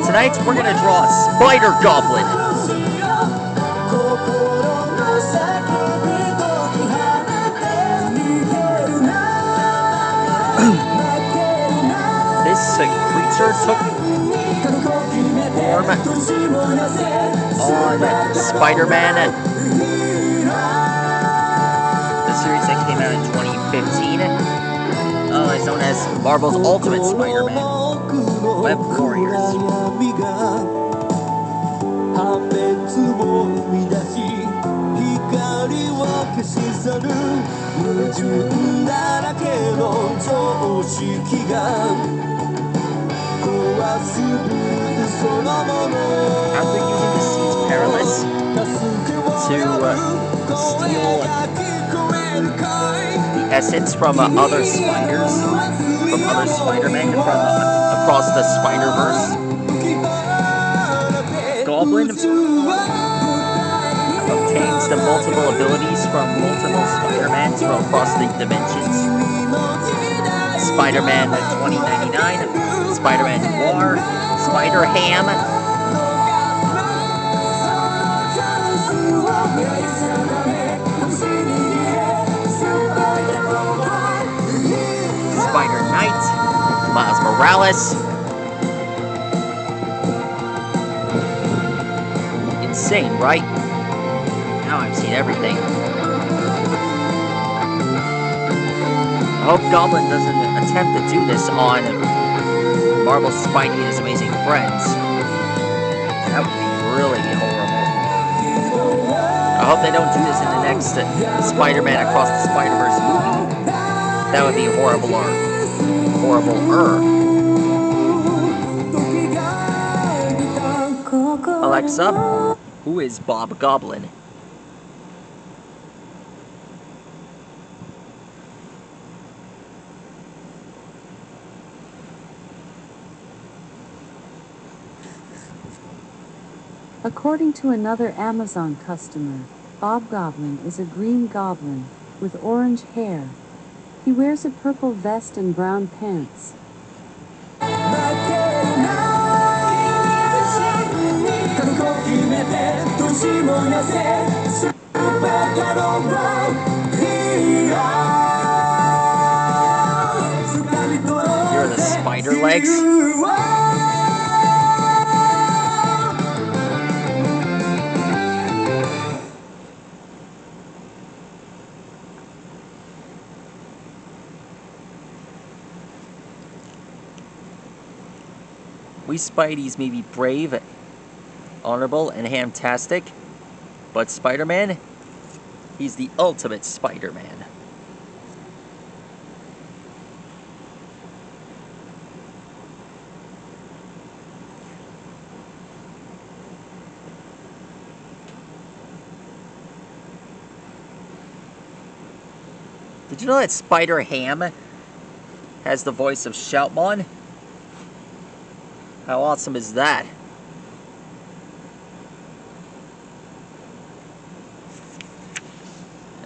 Tonight we're gonna draw a spider goblin. This creature took form on Spider-Man, the series that came out in 2015. It's known as Marvel's Ultimate Spider-Man. Web Warriors. After using the Seeds Perilous to steal the essence from other spiders, from other Spider-Men, from across the spiderverse, Goblin obtains the multiple abilities from multiple Spider-Mans from across the dimensions. Spider-Man 2099, Spider-Man Noir, Spider-Ham, Spider-Knight, Miles Morales. Insane, right? Now I've seen everything. I hope Goblin doesn't attempt to do this on Marvel's Spidey and His Amazing Friends. That would be really horrible. I hope they don't do this in the next Spider-Man Across the Spider-Verse movie. That would be horrible-er. Alexa, who is Bob Goblin? According to another Amazon customer, Bob Goblin is a green goblin with orange hair. He wears a purple vest and brown pants. Here are the spider legs. We Spideys may be brave, honorable, and hamtastic, but Spider-Man, he's the ultimate Spider-Man. Did you know that Spider-Ham has the voice of Shoutmon? How awesome is that?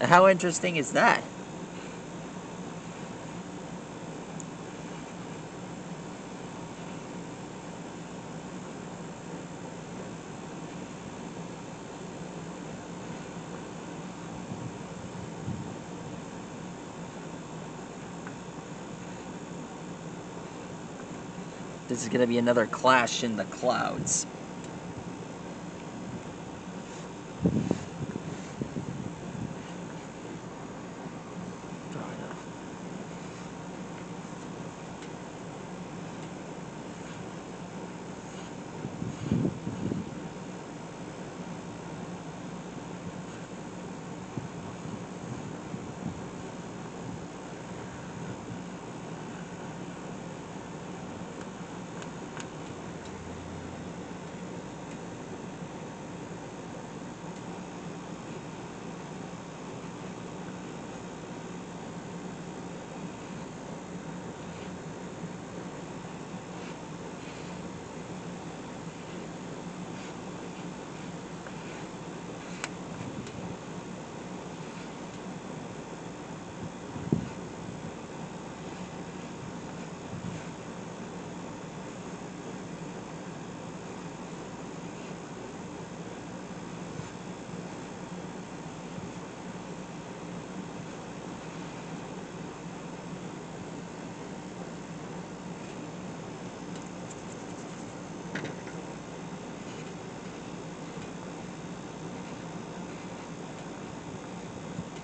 How interesting is that? This is going to be another clash in the clouds.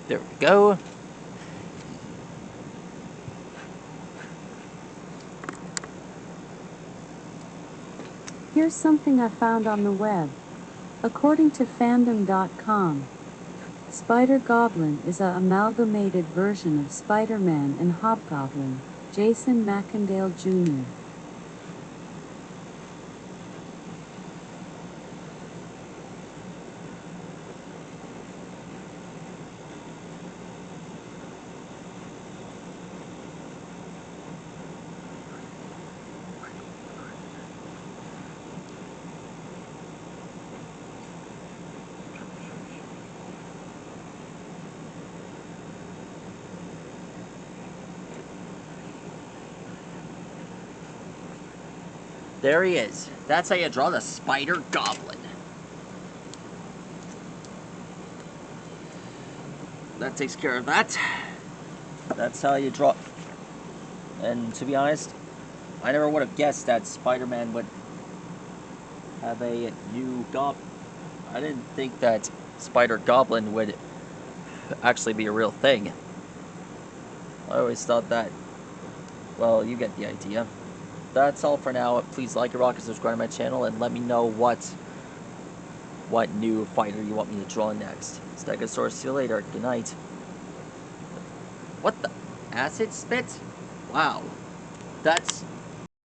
There we go. Here's something I found on the web. According to fandom.com, Spider-Goblin is a amalgamated version of Spider-Man and Hobgoblin, Jason Macendale Jr. There he is. That's how you draw the Spider Goblin. That takes care of that. That's how you draw. And to be honest, I never would have guessed that Spider-Man would have a new goblin. I didn't think that Spider Goblin would actually be a real thing. I always thought that. Well, you get the idea. That's all for now. Please like and rock and subscribe to my channel and let me know what new fighter you want me to draw next. Stegosaurus, see you later. Good night. What the? Acid spit? Wow. That's